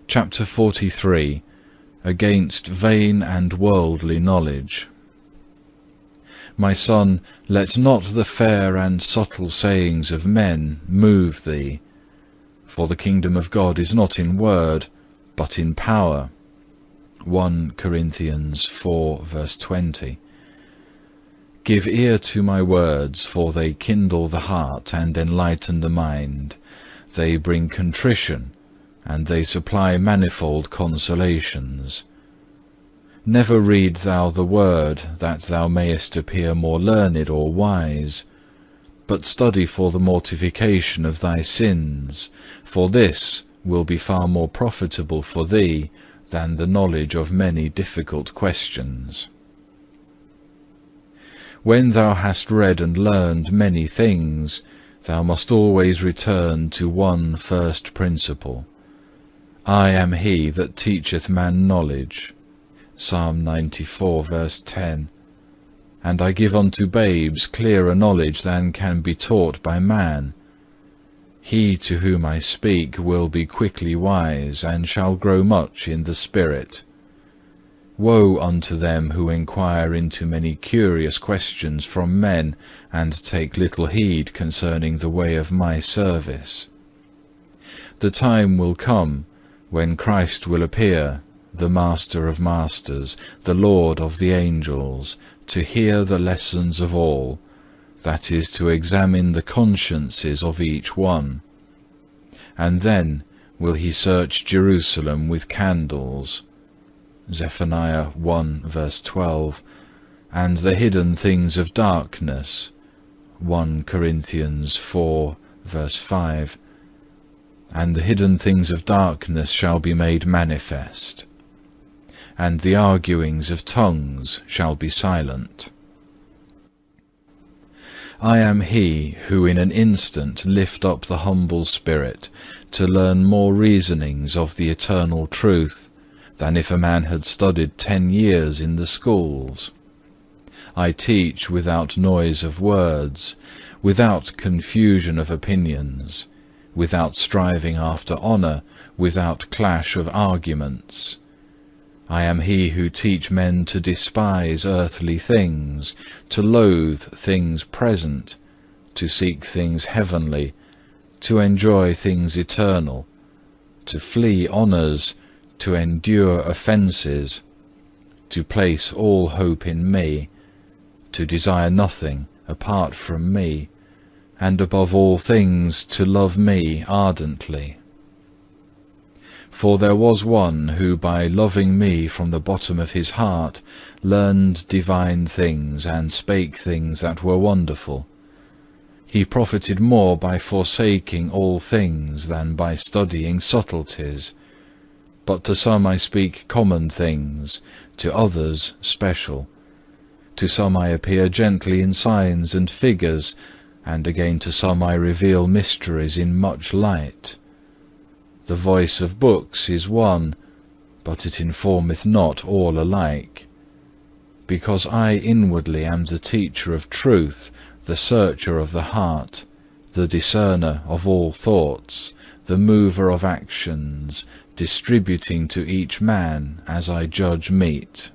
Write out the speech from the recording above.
Chapter 43. Against vain and worldly knowledge. My son, let not the fair and subtle sayings of men move thee, for the kingdom of God is not in word, but in power. 1 Corinthians 4 verse 20. Give ear to my words, for they kindle the heart and enlighten the mind. They bring contrition, and they supply manifold consolations. Never read thou the word, that thou mayest appear more learned or wise, but study for the mortification of thy sins, for this will be far more profitable for thee than the knowledge of many difficult questions. When thou hast read and learned many things, thou must always return to one first principle. I am he that teacheth man knowledge. Psalm 94 verse 10. And I give unto babes clearer knowledge than can be taught by man. He to whom I speak will be quickly wise, and shall grow much in the spirit. Woe unto them who inquire into many curious questions from men, and take little heed concerning the way of my service. The time will come when Christ will appear, the Master of masters, the Lord of the angels, to hear the lessons of all, that is, to examine the consciences of each one. And then will he search Jerusalem with candles. Zephaniah 1 verse 12, and the hidden things of darkness. 1 Corinthians 4 verse 5. And the hidden things of darkness shall be made manifest, and the arguings of tongues shall be silent. I am he who in an instant lift up the humble spirit, to learn more reasonings of the eternal truth, than if a man had studied 10 years in the schools. I teach without noise of words, without confusion of opinions, without striving after honour, without clash of arguments. I am he who teach men to despise earthly things, to loathe things present, to seek things heavenly, to enjoy things eternal, to flee honours, to endure offences, to place all hope in me, to desire nothing apart from me, and above all things to love me ardently. For there was one who by loving me from the bottom of his heart learned divine things and spake things that were wonderful. He profited more by forsaking all things than by studying subtleties. But to some I speak common things, to others special. To some I appear gently in signs and figures, and again to some I reveal mysteries in much light. The voice of books is one, but it informeth not all alike. Because I inwardly am the teacher of truth, the searcher of the heart, the discerner of all thoughts, the mover of actions, distributing to each man as I judge meet.